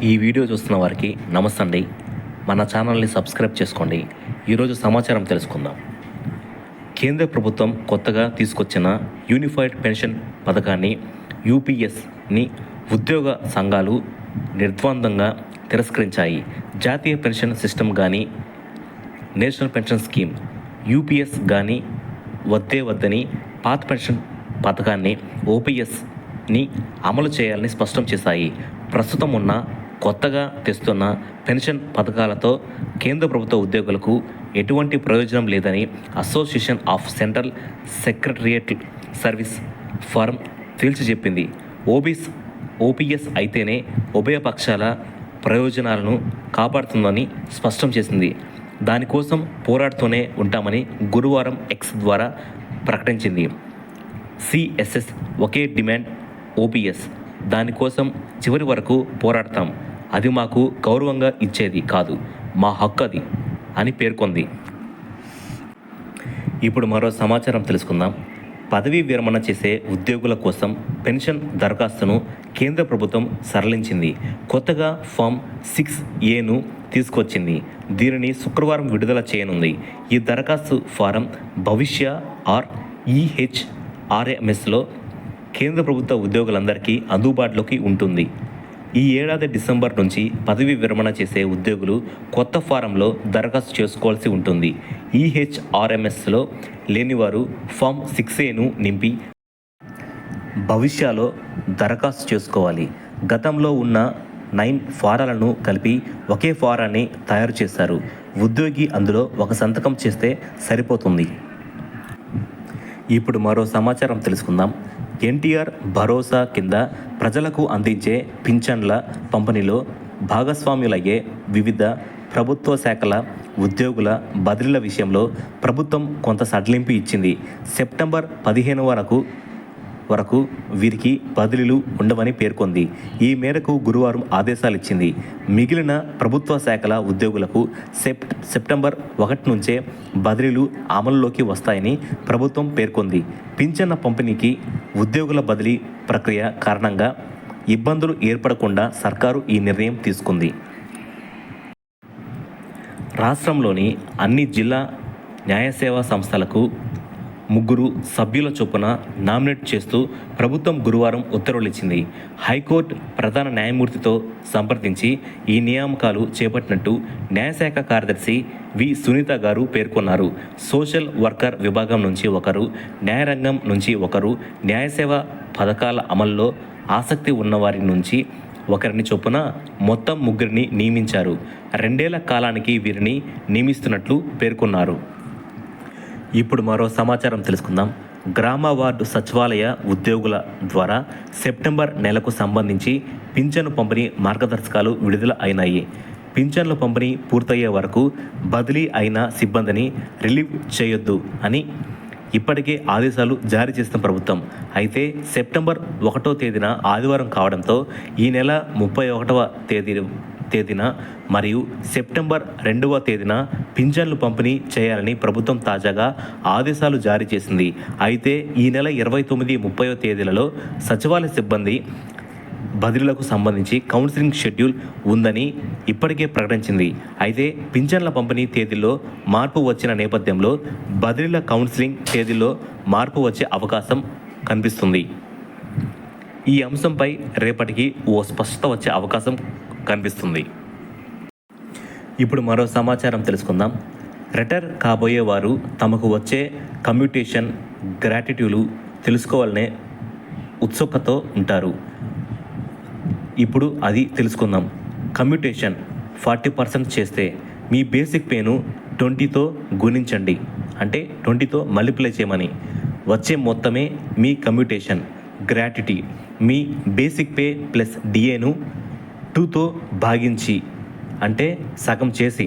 ఈ వీడియో చూస్తున్న వారికి నమస్తే అండి. మన ఛానల్ని సబ్స్క్రైబ్ చేసుకోండి. ఈరోజు సమాచారం తెలుసుకుందాం. కేంద్ర ప్రభుత్వం కొత్తగా తీసుకొచ్చిన యూనిఫైడ్ పెన్షన్ పథకాన్ని యూపీఎస్ని ఉద్యోగ సంఘాలు నిర్ద్వందంగా తిరస్కరించాయి. జాతీయ పెన్షన్ సిస్టమ్ కానీ నేషనల్ పెన్షన్ స్కీమ్ యూపీఎస్ కానీ వద్దని పాత పెన్షన్ పథకాన్ని ఓపీఎస్ని అమలు చేయాలని స్పష్టం చేశాయి. ప్రస్తుతం ఉన్న కొత్తగా తెస్తున్న పెన్షన్ పథకాలతో కేంద్ర ప్రభుత్వ ఉద్యోగులకు ఎటువంటి ప్రయోజనం లేదని association of central secretariat service forum తేల్చి చెప్పింది. ఓపీఎస్ అయితేనే ఉభయ పక్షాల ప్రయోజనాలను కాపాడుతుందని స్పష్టం చేసింది. దానికోసం పోరాడుతూనే ఉంటామని గురువారం ఎక్స్ ద్వారా ప్రకటించింది. సిఎస్ఎస్ ఒకే డిమాండ్ ఓపీఎస్, దానికోసం చివరి వరకు పోరాడతాం. అది మాకు గౌరవంగా ఇచ్చేది కాదు, మా హక్కు అది అని పేర్కొంది. ఇప్పుడు మరో సమాచారం తెలుసుకుందాం. పదవీ విరమణ చేసే ఉద్యోగుల కోసం పెన్షన్ దరఖాస్తును కేంద్ర ప్రభుత్వం సరళించింది. కొత్తగా ఫామ్ 6A తీసుకొచ్చింది. దీనిని శుక్రవారం విడుదల చేయనుంది. ఈ దరఖాస్తు ఫారం భవిష్య ఈహెచ్ఆర్ఎంఎస్లో కేంద్ర ప్రభుత్వ ఉద్యోగులందరికీ అందుబాటులోకి ఉంటుంది. ఈ ఏడాది డిసెంబర్ నుంచి పదవీ విరమణ చేసే ఉద్యోగులు కొత్త ఫారంలో దరఖాస్తు చేసుకోవాల్సి ఉంటుంది. ఈహెచ్ఆర్ఎంఎస్లో లేనివారు ఫామ్ 6A నింపి భవిష్యలో దరఖాస్తు చేసుకోవాలి. గతంలో ఉన్న 9 ఫారాలను కలిపి ఒకే ఫారాన్ని తయారు చేశారు. ఉద్యోగి అందులో ఒక సంతకం చేస్తే సరిపోతుంది. ఇప్పుడు మరో సమాచారం తెలుసుకుందాం. ఎన్టీఆర్ భరోసా కింద ప్రజలకు అందించే పింఛన్ల పంపిణీలో భాగస్వాములయ్యే వివిధ ప్రభుత్వ శాఖల ఉద్యోగుల బదిలీల విషయంలో ప్రభుత్వం కొంత సడలింపు ఇచ్చింది. సెప్టెంబర్ 15 వరకు వీరికి బదిలీలు ఉండవని పేర్కొంది. ఈ మేరకు గురువారం ఆదేశాలు ఇచ్చింది. మిగిలిన ప్రభుత్వ శాఖల ఉద్యోగులకు సెప్టెంబర్ 1 నుంచే బదిలీలు అమలులోకి వస్తాయని ప్రభుత్వం పేర్కొంది. పింఛన్ల పంపిణీకి ఉద్యోగుల బదిలీ ప్రక్రియ కారణంగా ఇబ్బందులు ఏర్పడకుండా సర్కారు ఈ నిర్ణయం తీసుకుంది. రాష్ట్రంలోని అన్ని జిల్లా న్యాయసేవా సంస్థలకు 3 సభ్యుల చొప్పున నామినేట్ చేస్తూ ప్రభుత్వం గురువారం ఉత్తర్వులిచ్చింది. హైకోర్టు ప్రధాన న్యాయమూర్తితో సంప్రదించి ఈ నియామకాలు చేపట్టినట్టు న్యాయశాఖ కార్యదర్శి వి సునీత గారు పేర్కొన్నారు. సోషల్ వర్కర్ విభాగం నుంచి ఒకరు, న్యాయరంగం నుంచి ఒకరు, న్యాయసేవ పథకాల అమల్లో ఆసక్తి ఉన్నవారి నుంచి ఒకరిని చొప్పున మొత్తం 3 నియమించారు. 2 ఏళ్ల కాలానికి వీరిని నియమిస్తున్నట్లు పేర్కొన్నారు. ఇప్పుడు మరో సమాచారం తెలుసుకుందాం. గ్రామ వార్డు సచివాలయ ఉద్యోగుల ద్వారా సెప్టెంబర్ నెలకు సంబంధించి పింఛను పంపిణీ మార్గదర్శకాలు విడుదల అయినాయి. పింఛన్ల పంపిణీ పూర్తయ్యే వరకు బదిలీ అయిన సిబ్బందిని రిలీవ్ చేయొద్దు అని ఇప్పటికే ఆదేశాలు జారీ చేసిన ప్రభుత్వం. అయితే సెప్టెంబర్ 1వ తేదీన ఆదివారం కావడంతో ఈ నెల 31వ తేదీన మరియు సెప్టెంబర్ 2వ తేదీన పింఛన్లు పంపిణీ చేయాలని ప్రభుత్వం తాజాగా ఆదేశాలు జారీ చేసింది. అయితే ఈ నెల 29, 30వ తేదీలలో సచివాలయ సిబ్బంది బదిలీలకు సంబంధించి కౌన్సిలింగ్ షెడ్యూల్ ఉందని ఇప్పటికే ప్రకటించింది. అయితే పింఛన్ల పంపిణీ తేదీల్లో మార్పు వచ్చిన నేపథ్యంలో బదిలీల కౌన్సిలింగ్ తేదీల్లో మార్పు వచ్చే అవకాశం కనిపిస్తుంది. ఈ అంశంపై రేపటికి ఓ స్పష్టత వచ్చే అవకాశం కనిపిస్తుంది. ఇప్పుడు మరో సమాచారం తెలుసుకుందాం. రిటైర్ కాబోయే వారు తమకు వచ్చే కమ్యూటేషన్ గ్రాట్యుటీలు తెలుసుకోవాలనే ఉత్సుకతతో ఉంటారు. ఇప్పుడు అది తెలుసుకుందాం. కమ్యూటేషన్ 40% చేస్తే మీ బేసిక్ పేను 20తో గుణించండి, అంటే 20తో మల్టిప్లై చేయమని వచ్చే మొత్తమే మీ కమ్యూటేషన్ గ్రాట్యుటీ. మీ బేసిక్ పే ప్లస్ డిఏను 2తో భాగించి, అంటే సగం చేసి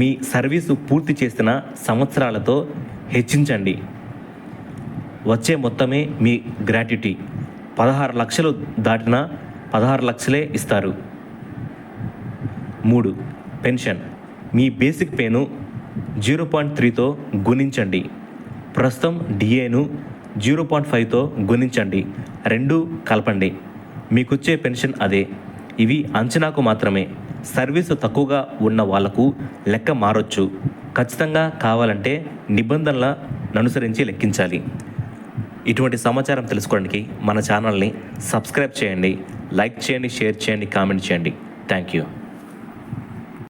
మీ సర్వీసు పూర్తి చేసిన సంవత్సరాలతో హెచ్చించండి. వచ్చే మొత్తమే మీ గ్రాట్యుటీ. 16 లక్షలు దాటిన 16 లక్షలే ఇస్తారు. 3. పెన్షన్. మీ బేసిక్ పేను 0.3తో గుణించండి. ప్రస్తుతం డిఏను 0.5తో గుణించండి. 2 కలపండి. మీకొచ్చే పెన్షన్ అదే. ఇవి అంచనాకు మాత్రమే. సర్వీసు తక్కువగా ఉన్న వాళ్లకు లెక్క మారొచ్చు. ఖచ్చితంగా కావాలంటే నిబంధనలను అనుసరించి లెక్కించాలి. ఇటువంటి సమాచారం తెలుసుకోవడానికి మన ఛానల్ని సబ్స్క్రైబ్ చేయండి, లైక్ చేయండి, షేర్ చేయండి, కామెంట్ చేయండి. Thank you.